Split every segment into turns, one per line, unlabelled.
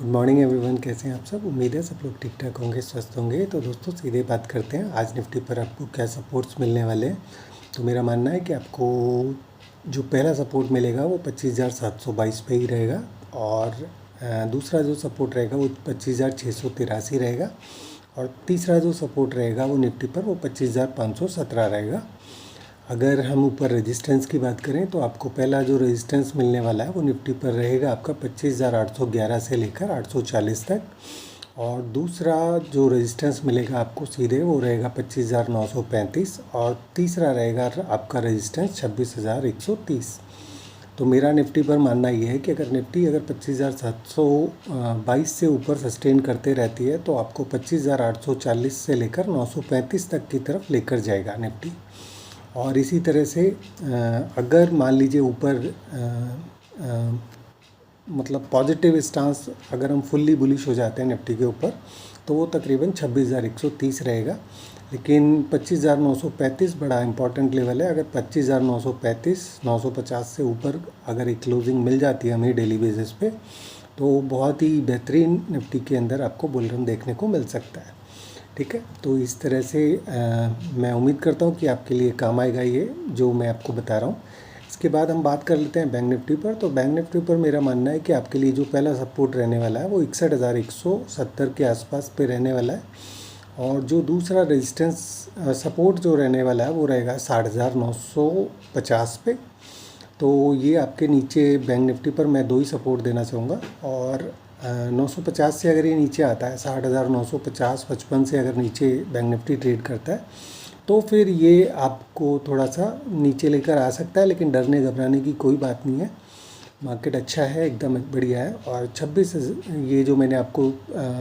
Good morning everyone. कैसे हैं आप सब? उम्मीद है सब लोग ठीक ठाक होंगे, स्वस्थ होंगे। तो दोस्तों सीधे बात करते हैं, आज निफ्टी पर आपको क्या सपोर्ट्स मिलने वाले हैं। तो मेरा मानना है कि आपको जो पहला सपोर्ट मिलेगा वो 25,722 पे ही रहेगा, और दूसरा जो सपोर्ट रहेगा वो 25,683 रहेगा, और तीसरा जो सपोर्ट रहेगा वो निफ्टी पर वो 25,517 रहेगा। अगर हम ऊपर रेजिस्टेंस की बात करें तो आपको पहला जो रेजिस्टेंस मिलने वाला है वो निफ्टी पर रहेगा आपका 25,811 से लेकर 840 तक, और दूसरा जो रेजिस्टेंस मिलेगा आपको सीधे वो रहेगा 25,935, और तीसरा रहेगा आपका रेजिस्टेंस 26,130। तो मेरा निफ्टी पर मानना ये है कि अगर निफ्टी 25,722 से ऊपर सस्टेन करते रहती है तो आपको 25,840 से लेकर 935 तक की तरफ लेकर जाएगा निफ्टी। और इसी तरह से अगर मान लीजिए ऊपर मतलब पॉजिटिव स्टांस अगर हम फुल्ली बुलिश हो जाते हैं निफ्टी के ऊपर तो वो तकरीबन 26,130 रहेगा। लेकिन 25,935 बड़ा इंपॉर्टेंट लेवल है। अगर 25,935 950 से ऊपर अगर एक क्लोजिंग मिल जाती है हमें डेली बेसिस पे तो बहुत ही बेहतरीन निफ्टी के अंदर आपको बुल रन देखने को मिल सकता है। ठीक है, तो इस तरह से मैं उम्मीद करता हूँ कि आपके लिए काम आएगा ये जो मैं आपको बता रहा हूँ। इसके बाद हम बात कर लेते हैं बैंक निफ्टी पर। तो बैंक निफ्टी पर मेरा मानना है कि आपके लिए जो पहला सपोर्ट रहने वाला है वो 61,170 के आसपास पे रहने वाला है, और जो दूसरा रेजिस्टेंस सपोर्ट जो रहने वाला है वो रहेगा 60,950 पे। तो ये आपके नीचे बैंक निफ्टी पर मैं दो ही सपोर्ट देना चाहूँगा, और 950 से अगर ये नीचे आता है 60,950 55 से अगर नीचे बैंक निफ्टी ट्रेड करता है तो फिर ये आपको थोड़ा सा नीचे लेकर आ सकता है, लेकिन डरने घबराने की कोई बात नहीं है। मार्केट अच्छा है, एकदम बढ़िया है। और 26 ये जो मैंने आपको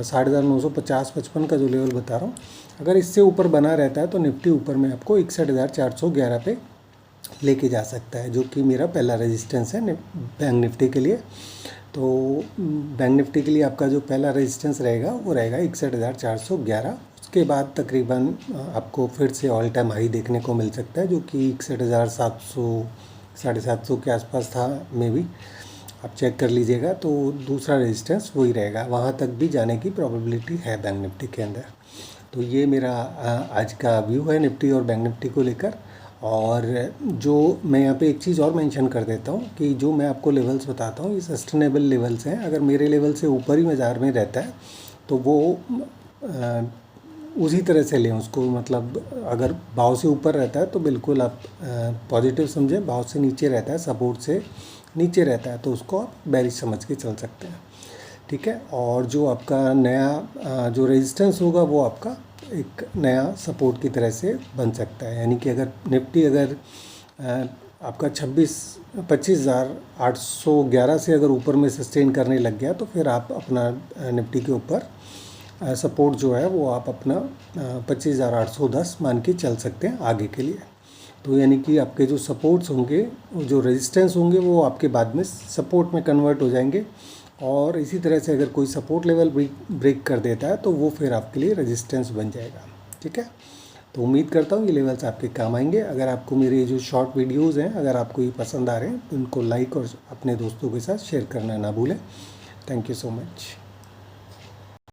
60,950 55 का जो लेवल बता रहा हूँ, अगर इससे ऊपर बना रहता है तो निफ्टी ऊपर में आपको 61,411 पे लेके जा सकता है, जो कि मेरा पहला रेजिस्टेंस है बैंक निफ्टी के लिए। तो बैंक निफ्टी के लिए आपका जो पहला रेजिस्टेंस रहेगा वो रहेगा 61,411। उसके बाद तकरीबन आपको फिर से ऑल टाइम हाई देखने को मिल सकता है जो कि 61,700 750 के आसपास था मे बी, आप चेक कर लीजिएगा। तो दूसरा रेजिस्टेंस वही रहेगा, वहाँ तक भी जाने की प्रोबेबिलिटी है बैंक निफ्टी के अंदर। तो ये मेरा आज का व्यू है निफ्टी और बैंक निफ्टी को लेकर। और जो मैं यहाँ पे एक चीज़ और मेंशन कर देता हूँ कि जो मैं आपको लेवल्स बताता हूँ ये सस्टेनेबल लेवल्स हैं। अगर मेरे लेवल से ऊपर ही बाज़ार में रहता है तो वो उसी तरह से लें उसको, मतलब अगर भाव से ऊपर रहता है तो बिल्कुल आप पॉजिटिव समझें, भाव से नीचे रहता है, सपोर्ट से नीचे रहता है तो उसको आप बेरिश समझ के चल सकते हैं। ठीक है, और जो आपका नया जो रेजिस्टेंस होगा वो आपका एक नया सपोर्ट की तरह से बन सकता है। यानी कि अगर निफ्टी अगर आपका 25,811 से अगर ऊपर में सस्टेन करने लग गया तो फिर आप अपना निफ्टी के ऊपर सपोर्ट जो है वो आप अपना 25,810 मान के चल सकते हैं आगे के लिए। तो यानी कि आपके जो सपोर्ट्स होंगे, जो रेजिस्टेंस होंगे वो आपके बाद में सपोर्ट में कन्वर्ट हो जाएंगे, और इसी तरह से अगर कोई सपोर्ट लेवल ब्रेक कर देता है तो वो फिर आपके लिए रेजिस्टेंस बन जाएगा। ठीक है, तो उम्मीद करता हूँ ये लेवल्स आपके काम आएंगे। अगर आपको मेरे जो शॉर्ट वीडियोस हैं अगर आपको ये पसंद आ रहे हैं तो उनको लाइक और अपने दोस्तों के साथ शेयर करना ना भूलें। Thank you so much.